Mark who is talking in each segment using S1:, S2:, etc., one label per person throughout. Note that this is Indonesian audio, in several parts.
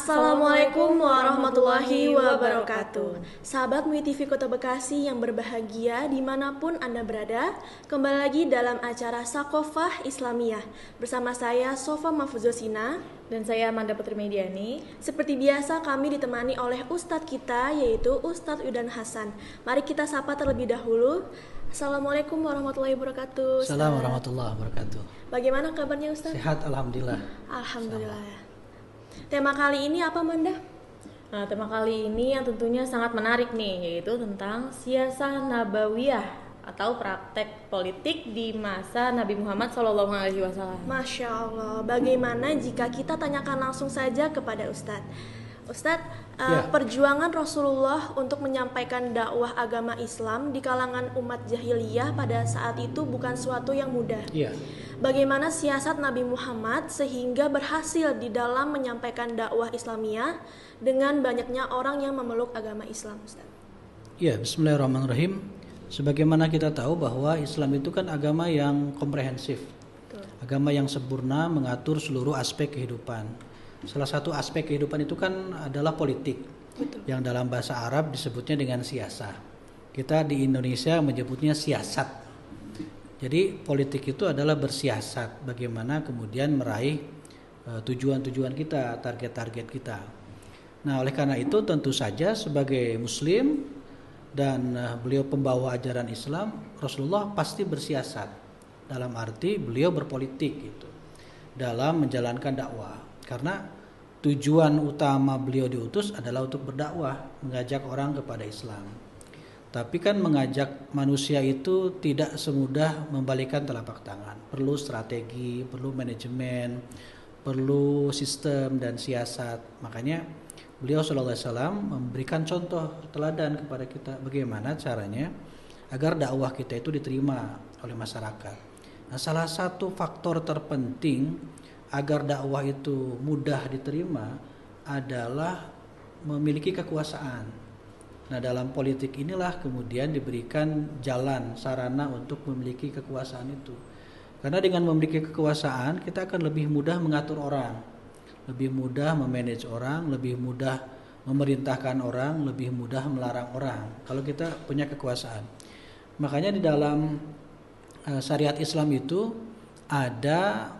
S1: Assalamualaikum warahmatullahi wabarakatuh. Sahabat MUI TV Kota Bekasi yang berbahagia dimanapun Anda berada, kembali lagi dalam acara Sakofah Islamiyah bersama saya Sofa Mafuzosina
S2: dan saya Amanda Putri Mediani.
S1: Seperti biasa kami ditemani oleh Ustadz kita yaitu Ustadz Yudan Hasan. Mari kita sapa terlebih dahulu. Assalamualaikum warahmatullahi wabarakatuh.
S3: Assalamualaikum warahmatullahi wabarakatuh.
S1: Bagaimana kabarnya Ustadz?
S3: Sehat, alhamdulillah.
S1: Alhamdulillah. Tema kali ini apa, Manda?
S2: Nah, tema kali ini yang tentunya sangat menarik nih, yaitu tentang siasah nabawiyah atau praktek politik di masa Nabi Muhammad SAW.
S1: Masya Allah, bagaimana jika kita tanyakan langsung saja kepada Ustadz? Ustadz, perjuangan Rasulullah untuk menyampaikan dakwah agama Islam di kalangan umat jahiliyah pada saat itu bukan suatu yang mudah. Bagaimana siasat Nabi Muhammad sehingga berhasil di dalam menyampaikan dakwah Islamiyah dengan banyaknya orang yang memeluk agama Islam, Ustaz?
S3: Bismillahirrahmanirrahim. Sebagaimana kita tahu bahwa Islam itu kan agama yang komprehensif.
S1: Betul.
S3: Agama yang sempurna mengatur seluruh aspek kehidupan. Salah satu aspek kehidupan itu kan adalah politik.
S1: Betul.
S3: Yang dalam bahasa Arab disebutnya dengan siasah. Kita di Indonesia menyebutnya siasat. Jadi politik itu adalah bersiasat bagaimana kemudian meraih tujuan-tujuan kita, target-target kita. Nah, oleh karena itu tentu saja sebagai muslim dan beliau pembawa ajaran Islam, Rasulullah pasti bersiasat. Dalam arti beliau berpolitik gitu dalam menjalankan dakwah. Karena tujuan utama beliau diutus adalah untuk berdakwah, mengajak orang kepada Islam. Tapi kan mengajak manusia itu tidak semudah membalikan telapak tangan. Perlu strategi, perlu manajemen, perlu sistem dan siasat. Makanya beliau SAW memberikan contoh teladan kepada kita bagaimana caranya agar dakwah kita itu diterima oleh masyarakat. Nah, salah satu faktor terpenting agar dakwah itu mudah diterima adalah memiliki kekuasaan. Nah, dalam politik inilah kemudian diberikan jalan, sarana untuk memiliki kekuasaan itu. Karena dengan memiliki kekuasaan, kita akan lebih mudah mengatur orang, lebih mudah memanage orang, lebih mudah memerintahkan orang, lebih mudah melarang orang. Kalau kita punya kekuasaan. Makanya di dalam syariat Islam itu ada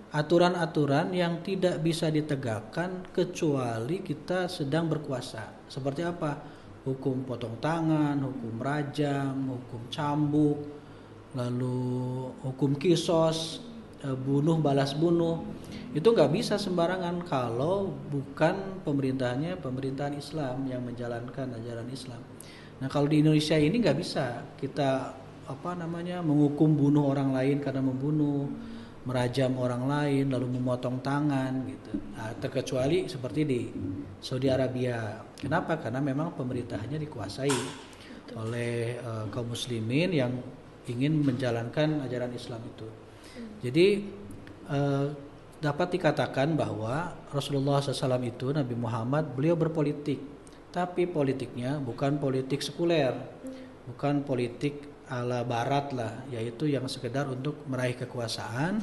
S3: aturan-aturan yang tidak bisa ditegakkan kecuali kita sedang berkuasa. Seperti apa? Hukum potong tangan, hukum rajam, hukum cambuk, lalu hukum kisos, bunuh balas bunuh. Itu nggak bisa sembarangan kalau bukan pemerintahan Islam yang menjalankan ajaran Islam. Nah, kalau di Indonesia ini nggak bisa kita menghukum bunuh orang lain karena membunuh, merajam orang lain lalu memotong tangan gitu. Nah, terkecuali seperti di Saudi Arabia. Kenapa? Karena memang pemerintahannya dikuasai oleh kaum muslimin yang ingin menjalankan ajaran Islam itu. Jadi dapat dikatakan bahwa Rasulullah SAW itu, Nabi Muhammad, beliau berpolitik, tapi politiknya bukan politik sekuler, bukan politik ala barat lah, yaitu yang sekedar untuk meraih kekuasaan,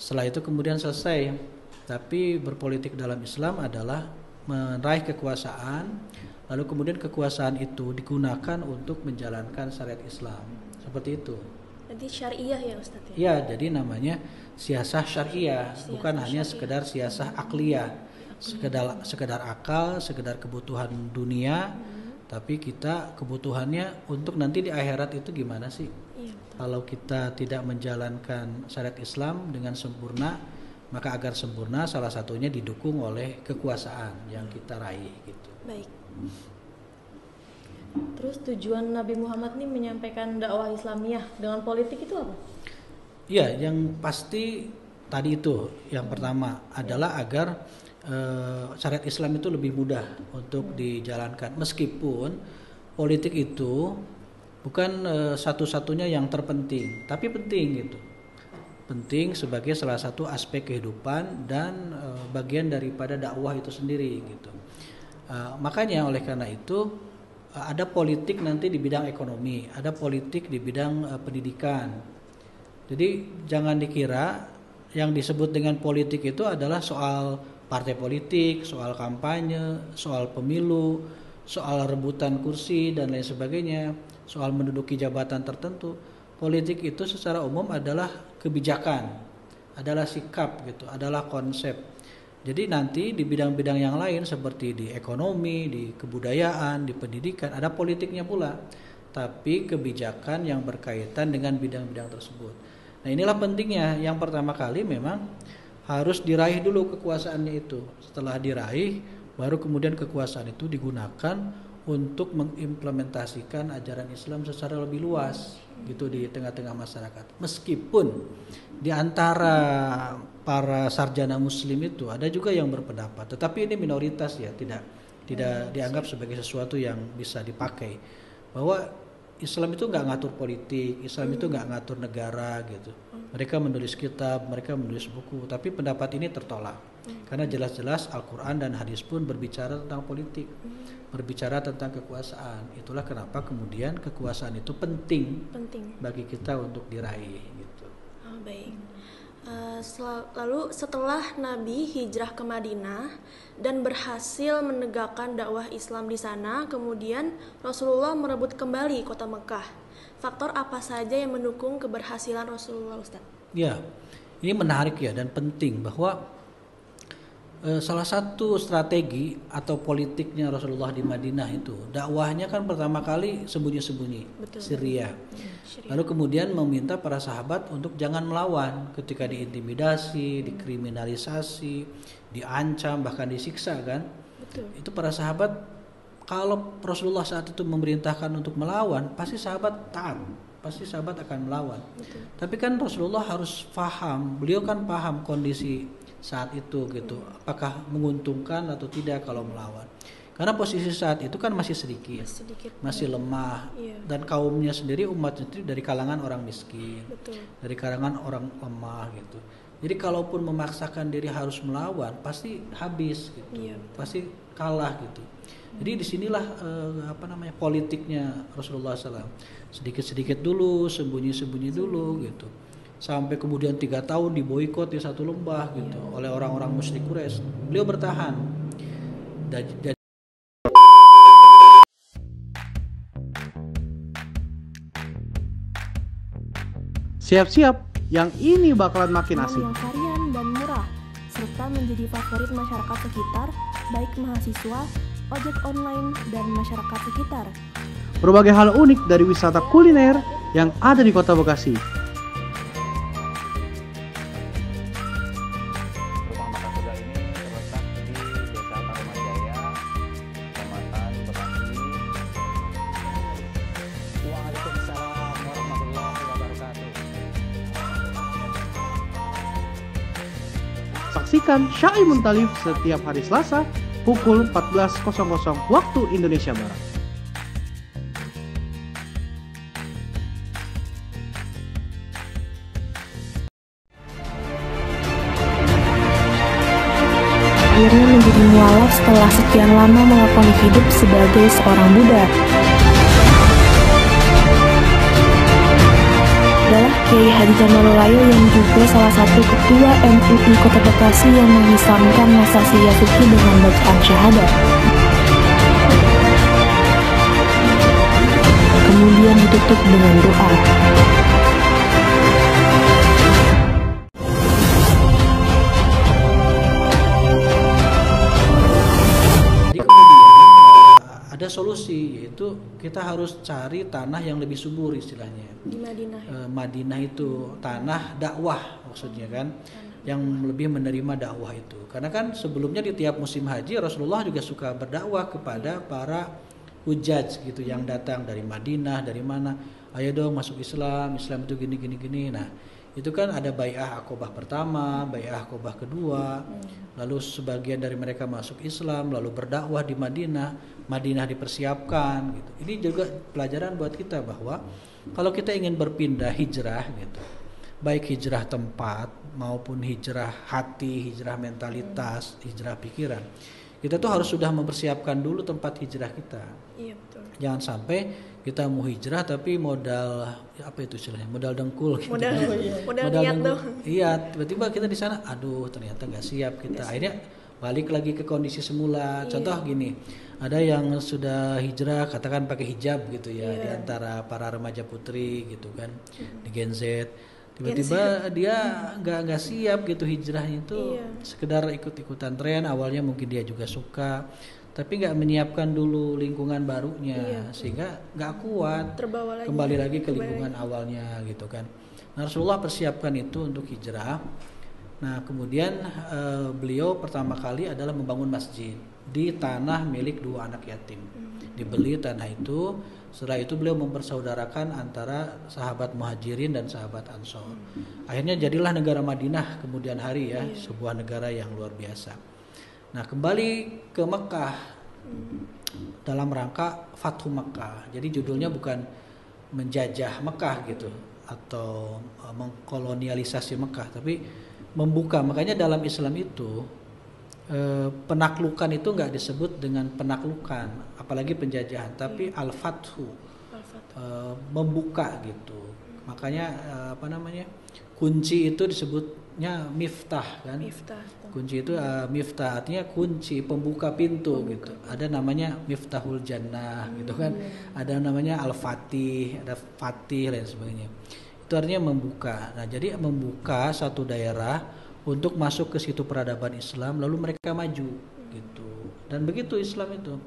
S3: setelah itu kemudian selesai. Tapi berpolitik dalam Islam adalah meraih kekuasaan, lalu kemudian kekuasaan itu digunakan untuk menjalankan syariat Islam, seperti itu.
S1: Jadi syariah ya Ustaz ya?
S3: Ya, jadi namanya siasah syariah, bukan hanya sekedar siasah akliyah, sekedar akal, sekedar kebutuhan dunia. Tapi kita kebutuhannya untuk nanti di akhirat itu gimana sih? Kalau kita tidak menjalankan syariat Islam dengan sempurna, maka agar sempurna salah satunya didukung oleh kekuasaan yang kita raih gitu.
S1: Baik.
S2: Terus tujuan Nabi Muhammad nih menyampaikan dakwah Islamiyah dengan politik itu apa?
S3: Ya, yang pasti tadi itu yang pertama adalah agar syariat Islam itu lebih mudah untuk dijalankan, meskipun politik itu bukan satu-satunya yang terpenting, tapi penting gitu, penting sebagai salah satu aspek kehidupan dan bagian daripada dakwah itu sendiri gitu. Makanya oleh karena itu ada politik nanti di bidang ekonomi, ada politik di bidang pendidikan. Jadi jangan dikira yang disebut dengan politik itu adalah soal partai politik, soal kampanye, soal pemilu, soal rebutan kursi dan lain sebagainya, soal menduduki jabatan tertentu. Politik itu secara umum adalah kebijakan, adalah sikap gitu, adalah konsep. Jadi nanti di bidang-bidang yang lain seperti di ekonomi, di kebudayaan, di pendidikan ada politiknya pula, tapi kebijakan yang berkaitan dengan bidang-bidang tersebut. Nah, inilah pentingnya. Yang pertama kali memang harus diraih dulu kekuasaannya itu. Setelah diraih, baru kemudian kekuasaan itu digunakan untuk mengimplementasikan ajaran Islam secara lebih luas gitu di tengah-tengah masyarakat. Meskipun di antara para sarjana muslim itu ada juga yang berpendapat, tetapi ini minoritas ya, tidak dianggap sebagai sesuatu yang bisa dipakai, bahwa Islam itu nggak ngatur politik, Islam itu nggak ngatur negara gitu. Mereka menulis kitab, mereka menulis buku, tapi pendapat ini tertolak karena jelas-jelas Al-Quran dan hadis pun berbicara tentang politik, berbicara tentang kekuasaan. Itulah kenapa kemudian kekuasaan itu penting bagi kita untuk diraih gitu.
S1: Oh, baik. Lalu setelah Nabi hijrah ke Madinah dan berhasil menegakkan dakwah Islam di sana, kemudian Rasulullah merebut kembali kota Mekah. Faktor apa saja yang mendukung keberhasilan Rasulullah, Ustaz?
S3: Ya, ini menarik ya dan penting bahwa salah satu strategi atau politiknya Rasulullah di Madinah itu dakwahnya kan pertama kali sembunyi-sembunyi, Syria. Lalu kemudian meminta para sahabat untuk jangan melawan ketika diintimidasi, dikriminalisasi, diancam, bahkan disiksa kan. Itu para sahabat, kalau Rasulullah saat itu memerintahkan untuk melawan, pasti sahabat taat, pasti sahabat akan melawan. Tapi kan Rasulullah harus paham, beliau kan paham kondisi saat itu gitu, apakah menguntungkan atau tidak kalau melawan. Karena posisi saat itu kan masih sedikit masih lemah, dan kaumnya sendiri, umatnya itu dari kalangan orang miskin, dari kalangan orang lemah gitu. Jadi kalaupun memaksakan diri harus melawan, pasti habis gitu, pasti kalah gitu. Jadi disinilah politiknya Rasulullah SAW, sedikit-sedikit dulu, sembunyi-sembunyi dulu gitu. Sampai kemudian 3 tahun diboikot di satu lembah gitu oleh orang-orang musyrik Quraisy. Beliau bertahan.
S4: Siap-siap, yang ini bakalan makin asik.
S5: Yang varian dan murah, serta menjadi favorit masyarakat sekitar, baik mahasiswa, ojek online, dan masyarakat sekitar.
S4: Berbagai hal unik dari wisata kuliner yang ada di Kota Bekasi. Saksikan Syai Muntalif setiap hari Selasa pukul 14.00 waktu Indonesia Barat.
S5: Akhirnya menjadi mualaf setelah sekian lama melakoni hidup sebagai seorang Buddha. Adalah Kiai Haji Jamalulayo yang juga salah satu ketua MUI Kota Bekasi yang mengislamkan masa Yasuki dengan bacaan syahadat. Kemudian ditutup dengan doa.
S3: Ada solusi, yaitu kita harus cari tanah yang lebih subur istilahnya.
S1: Di Madinah.
S3: Madinah itu tanah dakwah maksudnya kan, yang lebih menerima dakwah itu. Karena kan sebelumnya di tiap musim haji Rasulullah juga suka berdakwah kepada para hujaj gitu yang datang dari Madinah, dari mana, ayo dong masuk Islam itu gini. Nah, itu kan ada bai'ah Aqobah pertama, bai'ah Aqobah kedua, lalu sebagian dari mereka masuk Islam, lalu berdakwah di Madinah dipersiapkan gitu. Ini juga pelajaran buat kita bahwa kalau kita ingin berpindah hijrah gitu, baik hijrah tempat maupun hijrah hati, hijrah mentalitas, hijrah pikiran, kita tuh harus sudah mempersiapkan dulu tempat hijrah kita.
S1: Iya, betul.
S3: Jangan sampai kita mau hijrah tapi modal apa itu istilahnya, modal dengkul gitu.
S1: Modal niat dong.
S3: Iya, tiba-tiba kita di sana, aduh ternyata nggak siap kita. Akhirnya balik lagi ke kondisi semula. Contoh gini, ada yang sudah hijrah katakan pakai hijab gitu ya, di antara para remaja putri gitu kan, di Gen Z. Tiba-tiba dia nggak siap gitu hijrahnya itu, sekedar ikut-ikutan tren. Awalnya mungkin dia juga suka, tapi nggak menyiapkan dulu lingkungan barunya, sehingga nggak kuat. Kembali lagi ke lingkungan awalnya gitu kan. Nah, Rasulullah persiapkan itu untuk hijrah. Nah, kemudian beliau pertama kali adalah membangun masjid di tanah milik 2 anak yatim. Dibeli tanah itu. Setelah itu beliau mempersaudarakan antara sahabat Muhajirin dan sahabat Ansor. Akhirnya jadilah negara Madinah kemudian hari ya, sebuah negara yang luar biasa. Nah, kembali ke Mekah dalam rangka Fathu Mekah. Jadi judulnya bukan menjajah Mekah gitu atau mengkolonialisasi Mekah, tapi membuka. Makanya dalam Islam itu penaklukan itu nggak disebut dengan penaklukan, apalagi penjajahan, tapi al-fathu, membuka gitu. Makanya kunci itu disebutnya miftah kan. Kunci itu miftah artinya kunci, pembuka pintu gitu. Ada namanya miftahul jannah gitu kan. Ada namanya al-fatih, ada fatih dan sebagainya. Itu artinya membuka. Nah, jadi membuka satu daerah untuk masuk ke situ peradaban Islam, lalu mereka maju gitu. Dan begitu Islam itu,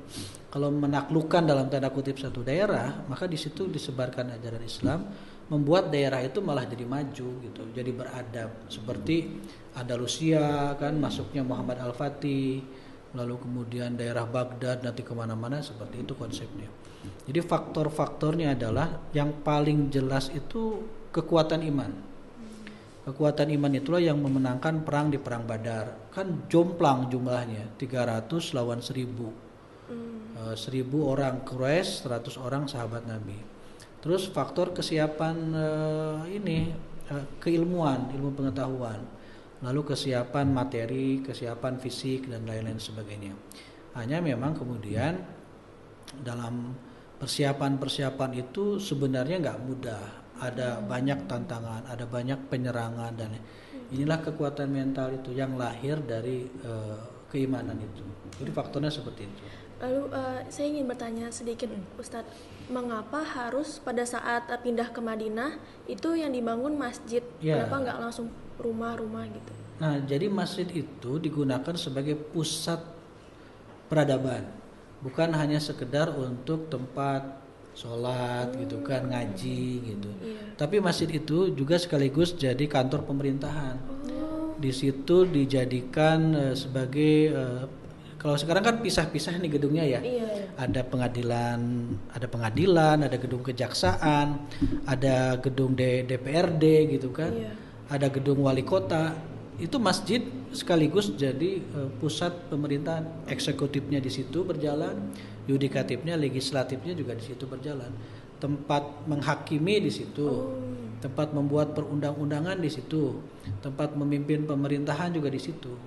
S3: kalau menaklukkan dalam tanda kutip satu daerah, maka di situ disebarkan ajaran Islam, membuat daerah itu malah jadi maju gitu, jadi beradab. Seperti Andalusia kan, masuknya Muhammad Al-Fatih, lalu kemudian daerah Baghdad, nanti kemana-mana, seperti itu konsepnya. Jadi faktor-faktornya adalah yang paling jelas itu kekuatan iman. Kekuatan iman itulah yang memenangkan perang di perang Badar. Kan jomplang jumlahnya, 300 lawan 1000. 1000 orang Quraisy, 100 orang sahabat Nabi. Terus faktor kesiapan keilmuan, ilmu pengetahuan. Lalu kesiapan materi, kesiapan fisik dan lain-lain sebagainya. Hanya memang kemudian dalam persiapan itu sebenarnya nggak mudah. Ada banyak tantangan, ada banyak penyerangan, dan inilah kekuatan mental itu yang lahir dari keimanan itu. Jadi faktornya seperti itu.
S1: Lalu saya ingin bertanya sedikit, Ustadz, mengapa harus pada saat pindah ke Madinah itu yang dibangun masjid? Kenapa nggak langsung rumah-rumah gitu?
S3: Nah, jadi masjid itu digunakan sebagai pusat peradaban, bukan hanya sekedar untuk tempat sholat gitu kan, ngaji gitu. Tapi masjid itu juga sekaligus jadi kantor pemerintahan. Di situ dijadikan sebagai kalau sekarang kan pisah-pisah nih gedungnya ya. Ada pengadilan, ada gedung kejaksaan, ada gedung DPRD gitu kan. Ada gedung wali kota. Itu masjid sekaligus jadi pusat pemerintahan. Eksekutifnya di situ berjalan, yudikatifnya, legislatifnya juga di situ berjalan. Tempat menghakimi di situ, tempat membuat perundang-undangan di situ, tempat memimpin pemerintahan juga di situ.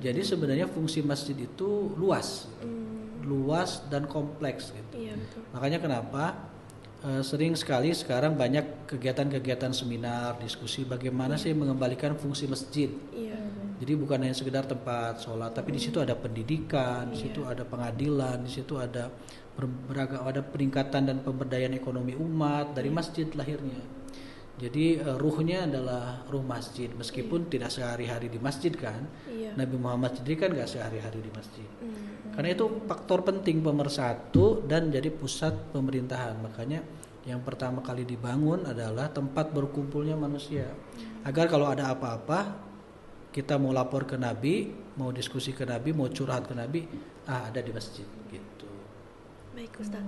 S3: Jadi sebenarnya fungsi masjid itu luas dan kompleks gitu. Makanya kenapa sering sekali sekarang banyak kegiatan-kegiatan seminar, diskusi bagaimana sih mengembalikan fungsi masjid. Jadi bukan hanya sekedar tempat sholat, tapi di situ ada pendidikan, di situ ada pengadilan, di situ ada peningkatan dan pemberdayaan ekonomi umat, dari masjid lahirnya. Jadi ruhnya adalah ruh masjid, meskipun tidak sehari-hari di masjid kan. Nabi Muhammad sendiri kan gak sehari-hari di masjid. Karena itu faktor penting pemersatu dan jadi pusat pemerintahan. Makanya yang pertama kali dibangun adalah tempat berkumpulnya manusia. Agar kalau ada apa-apa, kita mau lapor ke Nabi, mau diskusi ke Nabi, mau curhat ke Nabi, ada di masjid gitu.
S1: Baik, Ustaz.